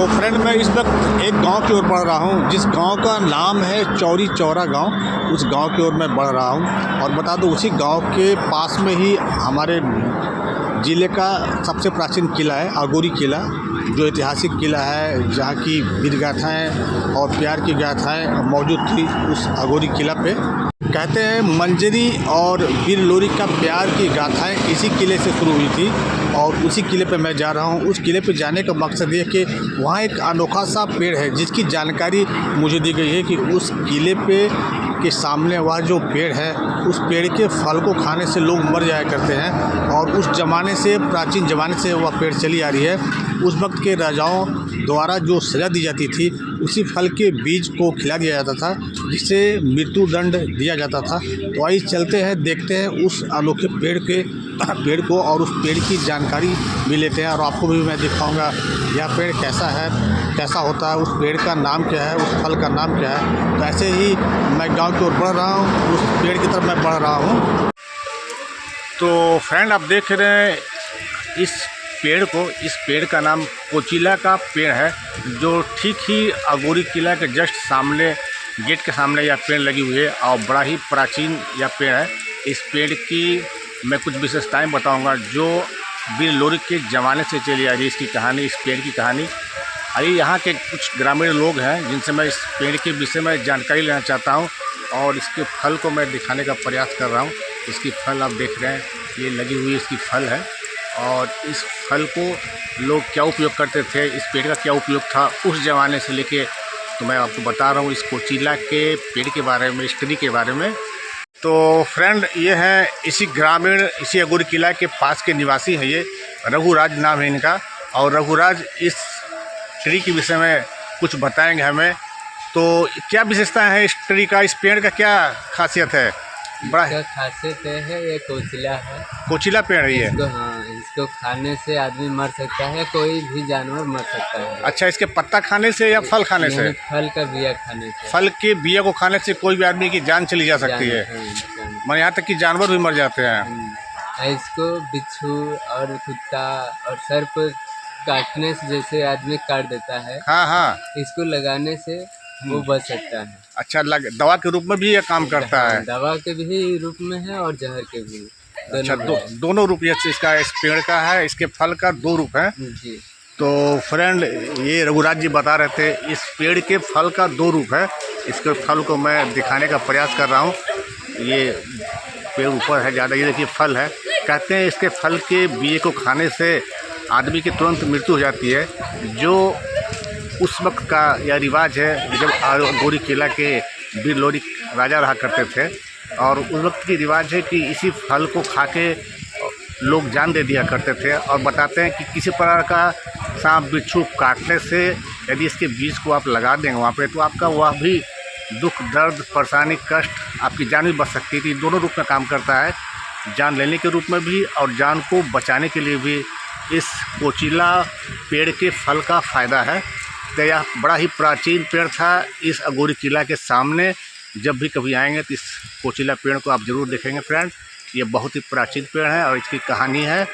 तो फ्रेंड मैं इस वक्त एक गांव की ओर बढ़ रहा हूं, जिस गांव का नाम है चौरी चौरा गांव। उस गांव की ओर मैं बढ़ रहा हूं और बता दूं उसी गांव के पास में ही हमारे ज़िले का सबसे प्राचीन किला है अघोरी किला, जो ऐतिहासिक किला है जहां की वीर गाथाएँ और प्यार की गाथाएँ मौजूद थी उस अघोरी किला पे। कहते हैं मंजरी और वीर लोरी का प्यार की गाथाएँ इसी किले से शुरू हुई थी और उसी किले पे मैं जा रहा हूँ। उस किले पे जाने का मकसद ये कि वहाँ एक अनोखा सा पेड़ है जिसकी जानकारी मुझे दी गई है कि उस किले पे के सामने वह जो पेड़ है, उस पेड़ के फल को खाने से लोग मर जाया करते हैं और उस ज़माने से, प्राचीन ज़माने से वह पेड़ चली आ रही है। उस वक्त के राजाओं द्वारा जो सज़ा दी जाती थी उसी फल के बीज को खिला दिया जाता था, जिससे मृत्यु दंड दिया जाता था। तो आइए चलते हैं, देखते हैं उस अनोखे पेड़ को और उस पेड़ की जानकारी भी लेते हैं और आपको भी मैं दिखाऊंगा यह पेड़ कैसा है, कैसा होता है, उस पेड़ का नाम क्या है, उस फल का नाम क्या है। तो ऐसे ही मैं गांव की ओर बढ़ रहा हूँ, उस पेड़ की तरफ मैं बढ़ रहा हूँ। तो फ्रेंड आप देख रहे हैं इस पेड़ का नाम कोचिला का पेड़ है, जो ठीक ही अघोरी किला के जस्ट सामने, गेट के सामने यह पेड़ लगी हुई है और बड़ा ही प्राचीन यह पेड़ है। इस पेड़ की मैं कुछ विशेषताएं बताऊंगा जो वीर लोरी के ज़माने से चली आ रही है, इसकी कहानी, इस पेड़ की कहानी। आइए यहाँ के कुछ ग्रामीण लोग हैं जिनसे मैं इस पेड़ के विषय में जानकारी लेना चाहता हूँ और इसके फल को मैं दिखाने का प्रयास कर रहा हूँ। इसकी फल आप देख रहे हैं, ये लगी हुई इसकी फल है और इस फल को लोग क्या उपयोग करते थे, इस पेड़ का क्या उपयोग था उस ज़माने से लेके, तो मैं आपको बता रहा हूँ इस कोचिला के पेड़ के बारे में, इस ट्री के बारे में। तो फ्रेंड ये है इसी अघोरी किला के पास के निवासी हैं, ये रघुराज नाम है इनका और रघुराज इस ट्री के विषय में कुछ बताएंगे हमें। तो क्या विशेषता है इस ट्री का, इस पेड़ का क्या खासियत है? बड़ा खासियत है, ये कोचिला है, कोचिला पेड़ है ये। इसको खाने से आदमी मर सकता है, कोई भी जानवर मर सकता है। अच्छा, इसके पत्ता खाने से या फल खाने से? फल का बिया खाने से। फल के बिया को खाने से कोई भी आदमी की जान चली जा सकती है, मैं यहाँ तक कि जानवर भी मर जाते हैं। इसको बिच्छू और कुत्ता और सर्प काटने से, जैसे आदमी काट देता है, हाँ, इसको लगाने से वो बच सकता है। अच्छा, दवा के रूप में भी ये काम करता है? दवा के भी रूप में है और जहर के भी। अच्छा, दोनों रूप इसका, इस पेड़ का है, इसके फल का दो रूप है जी। तो फ्रेंड ये रघुराज जी बता रहे थे इस पेड़ के फल का दो रूप है। इसके फल को मैं दिखाने का प्रयास कर रहा हूँ। ये पेड़ ऊपर है ज़्यादा, ये देखिए फल है। कहते हैं इसके फल के बीए को खाने से आदमी की तुरंत मृत्यु हो जाती है, जो उस वक्त का यह रिवाज है जब अघोरी किला के वीर लोरी राजा रहा करते थे और उस वक्त की रिवाज है कि इसी फल को खा के लोग जान दे दिया करते थे। और बताते हैं कि किसी प्रकार का सांप बिच्छू काटने से यदि इसके बीज को आप लगा देंगे वहाँ पे, तो आपका वह भी दुख, दर्द, परेशानी, कष्ट, आपकी जान भी बच सकती थी। दोनों रूप में काम करता है, जान लेने के रूप में भी और जान को बचाने के लिए भी इस कोचिला पेड़ के फल का फ़ायदा है। तो यह बड़ा ही प्राचीन पेड़ था इस अघोरी किला के सामने। जब भी कभी आएंगे तो इस कोचिला पेड़ को आप ज़रूर देखेंगे फ्रेंड। ये बहुत ही प्राचीन पेड़ है और इसकी कहानी है।